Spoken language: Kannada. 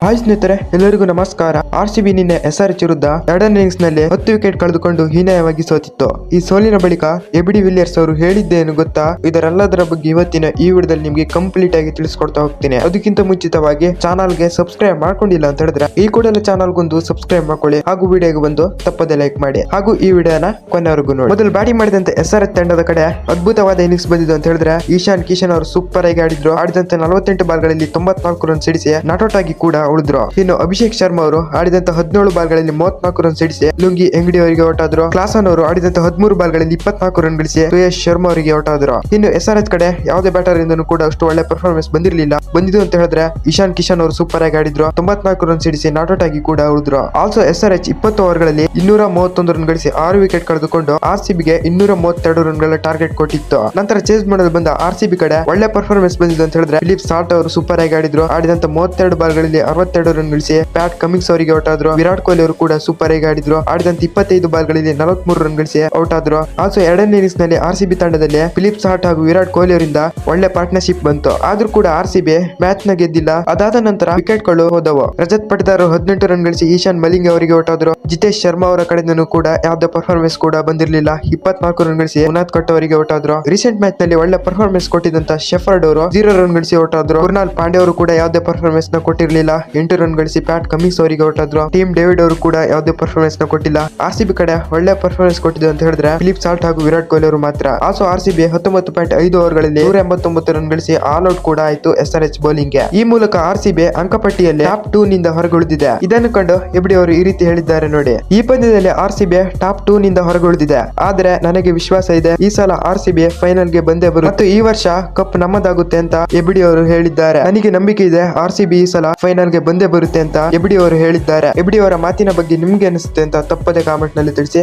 ಹಾಯ್ ಸ್ನೇಹಿತರೆ, ಎಲ್ಲರಿಗೂ ನಮಸ್ಕಾರ. ಆರ್ಸಿಬಿ ನಿನ್ನೆ SRH ವಿರುದ್ಧ ಎರಡನೇ ಇನ್ನಿಂಗ್ಸ್ ನಲ್ಲಿ 10 ವಿಕೆಟ್ ಕಳೆದುಕೊಂಡು ಹೀನಾಯವಾಗಿ ಸೋತಿತ್ತು. ಈ ಸೋಲಿನ ಬಳಿಕ ಎಬಿಡಿ ವಿಲಿಯರ್ಸ್ ಅವರು ಹೇಳಿದ್ದೇನು ಗೊತ್ತಾ? ಇದರೆಲ್ಲದರ ಬಗ್ಗೆ ಇವತ್ತಿನ ಈ ವಿಡಿಯೋದಲ್ಲಿ ನಿಮಗೆ ಕಂಪ್ಲೀಟ್ ಆಗಿ ತಿಳಿಸ್ಕೊಡ್ತಾ ಹೋಗ್ತೀನಿ. ಅದಕ್ಕಿಂತ ಮುಂಚಿತವಾಗಿ ಚಾನಲ್ಗೆ ಸಬ್ಸ್ಕ್ರೈಬ್ ಮಾಡ್ಕೊಂಡಿಲ್ಲ ಅಂತ ಹೇಳಿದ್ರೆ ಈ ಕೂಡಲೇ ಚಾನಲ್ಗೊಂದು ಸಬ್ಸ್ಕ್ರೈಬ್ ಮಾಡ್ಕೊಳ್ಳಿ, ಹಾಗೂ ವಿಡಿಯೋಗೆ ಬಂದು ತಪ್ಪದೆ ಲೈಕ್ ಮಾಡಿ, ಹಾಗೂ ಈ ವಿಡಿಯೋನ ಕೊನೆವರೆಗೂ ನೋಡಿ. ಮೊದಲು ಬ್ಯಾಟಿಂಗ್ ಮಾಡಿದಂತೆ SRH ತಂಡದ ಕಡೆ ಅದ್ಭುತವಾದ ಇನ್ನಿಂಗ್ಸ್ ಬಂದಿದ್ದು ಅಂತ ಹೇಳಿದ್ರೆ ಇಶಾನ್ ಕಿಶನ್ ಅವರು ಸೂಪರ್ ಆಗಿ ಆಡಿದ್ರು. ಆಡಿದಂತೆ 48 ಬಾಲ್ಗಳಲ್ಲಿ 94 ರನ್ ಸಿಡಿಸಿ ನಾಟ್ಔಟ್ ಆಗಿ ಕೂಡ ಉಳಿದ್ರು. ಇನ್ನು ಅಭಿಷೇಕ್ ಶರ್ಮಾ ಅವರು ಆಡಿದಂತ 17 ಬಾಲ್ಗಳಲ್ಲಿ 34 ರನ್ ಸಿಡಿಸಿ ಲುಂಗಿ ಎಂಗಡಿ ಅವರಿಗೆ ಔಟ್ ಆದ್ರು. ಕ್ಲಾಸನ್ ಅವರು ಆಡಿದಂತ 13 ಬಾಲ್ಗಳಲ್ಲಿ 24 ರನ್ ಗಳಿಸಿ ಸುಯೇಶ್ ಶರ್ಮಾ ಅವರಿಗೆ ಔಟ್ ಆದ್ರು. ಇನ್ನು SRH ಕಡೆ ಯಾವುದೇ ಬ್ಯಾಟರ್ ಇಂದನೂ ಕೂಡ ಅಷ್ಟು ಒಳ್ಳೆ ಪರ್ಫಾರ್ಮೆನ್ಸ್ ಬಂದಿರಲಿಲ್ಲ. ಬಂದಿದ್ದು ಅಂತ ಹೇಳಿದ್ರೆ ಇಶಾನ್ ಕಿಶನ್ ಅವರು ಸೂಪರ್ ಆಗಿ ಆಡಿದ್ರು. 94 ರನ್ ಸಿಡಿಸಿ ನಾಟ್ಔಟ್ ಆಗಿ ಕೂಡ ಉಳಿದ್ರು. ಆಲ್ಸೋ SRH 20 ಓವರ್ಗಳಲ್ಲಿ 231 ರನ್ ಗಳಿಸಿ 6 ವಿಕೆಟ್ ಕಳೆದುಕೊಂಡು RCBಗೆ 232 ರನ್ ಗಳ ಟಾರ್ಗೆಟ್ ಕೊಟ್ಟಿತ್ತು. ನಂತರ ಚೇಸ್ ಮಾಡಲು ಬಂದ RCB ಕಡೆ ಒಳ್ಳೆ ಪರ್ಫಾರ್ಮೆನ್ಸ್ ಬಂದಿದ್ದು ಅಂತ ಹೇಳಿದ್ರೆ ಫಿಲಿಪ್ ಸಾಲ್ಟ್ ಅವರು ಸೂಪರ್ ಆಗಿ ಆಡಿದ್ರು. ಆಡಿದಂತ 32 ಬಾಲ್ಗಳಲ್ಲಿ 62 ರನ್ ಗಳಿಸಿ ಪ್ಯಾಟ್ ಕಮಿನ್ಸ್ ಅವರಿಗೆ ಔಟ್ ಆದ್ರು. ವಿರಾಟ್ ಕೊಹ್ಲಿ ಅವರು ಕೂಡ ಸೂಪರ್ ಆಗಿ ಆಡಿದ್ರು. ಆಡಿದಂತ 25 ಬಾಲ್ಗಳಲ್ಲಿ 43 ರನ್ ಗಳಿಸಿ ಔಟ್ ಆದ್ರು. ಆಲ್ಸೋ ಎರಡನೇ ಇನ್ನಿಂಗ್ಸ್ ನಲ್ಲಿ RCB ತಂಡದಲ್ಲಿ ಫಿಲಿಪ್ ಸಾಲ್ಟ್ ಹಾಗೂ ವಿರಾಟ್ ಕೊಹ್ಲಿ ಅವರಿಂದ ಒಳ್ಳೆ ಪಾರ್ಟ್ನರ್ಶಿಪ್ ಬಂತು. ಆದ್ರೂ ಕೂಡ RCB ಮ್ಯಾಚ್ ನ ಗೆದ್ದಿಲ್ಲ. ಅದಾದ ನಂತರ ವಿಕೆಟ್ ಗಳು ಹೋದವು. ರಜತ್ ಪಟಿದಾರ್ 18 ರನ್ ಗಳಿಸಿ ಈಶಾನ್ ಮಲಿಂಗ್ ಅವರಿಗೆ ಔಟ್ ಆದ್ರು. ಜಿತೇಶ್ ಶರ್ಮಾ ಅವರ ಕಡೆಯಿಂದನೂ ಕೂಡ ಯಾವುದೇ ಪರ್ಫಾರ್ಮೆನ್ಸ್ ಕೂಡ ಬಂದಿರಲಿಲ್ಲ. 24 ರನ್ ಗಳಿಸಿ ಮುನಾತ್ ಕಟ್ ಅವರಿಗೆ ಔಟ್ ಆದ್ರು. ರೀಸೆಂಟ್ ಮ್ಯಾಚ್ ನಲ್ಲಿ ಒಳ್ಳೆ ಪರ್ಫಾರ್ಮೆನ್ಸ್ ಕೊಟ್ಟಿದ್ದಂತ ಶೆಫರ್ಡ್ ಅವರು 0 ರನ್ ಗಳಿಸಿ ಔಟ್ ಆದ್ರು. ಕುರ್ನಾಲ್ ಪಾಂಡೆ ಅವರು ಕೂಡ ಯಾವುದೇ ಪರ್ಫಾರ್ಮೆನ್ಸ್ ನ ಕೊಟ್ಟಿರಲಿಲ್ಲ. 8 ರನ್ ಗಳಿಸಿ ಪ್ಯಾಟ್ ಕಮಿನ್ಸ್ ಅವರಿಗೆ ಔಟ್ ಆದ್ರು. ಟೀಮ್ ಡೇವಿಡ್ ಅವರು ಕೂಡ ಯಾವುದೇ ಪರ್ಫಾರ್ಮೆನ್ಸ್ ನ ಕೊಟ್ಟಿಲ್ಲ. RCB ಕಡೆ ಒಳ್ಳೆ ಪರ್ಫಾರ್ಮೆನ್ಸ್ ಕೊಟ್ಟಿದ್ದು ಅಂತ ಹೇಳಿದ್ರೆ ಫಿಲಿಪ್ ಸಾಲ್ಟ್ ಹಾಗೂ ವಿರಾಟ್ ಕೊಹ್ಲಿ ಅವರು ಮಾತ್ರ. ಆಲ್ಸೋ RCB 19.5 ಓವರ್ಗಳಲ್ಲಿ 189 ರನ್ ಗಳಿಸಿ ಆಲ್ ಔಟ್ ಕೂಡ ಆಯ್ತು SRH ಬೌಲಿಂಗ್ ಗೆ. ಈ ಮೂಲಕ RCB ಅಂಕಪಟ್ಟಿಯಲ್ಲಿ ಟಾಪ್ 2 ನಿಂದ ಹೊರಗುಳಿದಿದೆ. ಇದನ್ನು ಕಂಡು ಎಬಿಡಿ ಅವರು ಈ ರೀತಿ ಹೇಳಿದ್ದಾರೆ ನೋಡಿ: ಈ ಪಂದ್ಯದಲ್ಲಿ RCB ಟಾಪ್ 2 ನಿಂದ ಹೊರಗುಳಿದಿದೆ, ಆದ್ರೆ ನನಗೆ ವಿಶ್ವಾಸ ಇದೆ ಈ ಸಲ RCB ಫೈನಲ್ ಗೆ ಬಂದೇ ಬರುತ್ತೆ ಮತ್ತು ಈ ವರ್ಷ ಕಪ್ ನಮ್ಮದಾಗುತ್ತೆ ಅಂತ ಎಬಿಡಿ ಅವರು ಹೇಳಿದ್ದಾರೆ. ನನಗೆ ನಂಬಿಕೆ ಇದೆ RCB ಈ ಸಲ ಫೈನಲ್ ಗೆ ಬಂದೇ ಬರುತ್ತೆ ಅಂತ ಎಬಿಡಿ ಅವರು ಹೇಳಿದ್ದಾರೆ. ಎಬಿಡಿ ಅವರ ಮಾತಿನ ಬಗ್ಗೆ ನಿಮ್ಗೆ ಅನಿಸುತ್ತೆ ಅಂತ ತಪ್ಪದೆ ಕಾಮೆಂಟ್ ನಲ್ಲಿ ತಿಳಿಸಿ.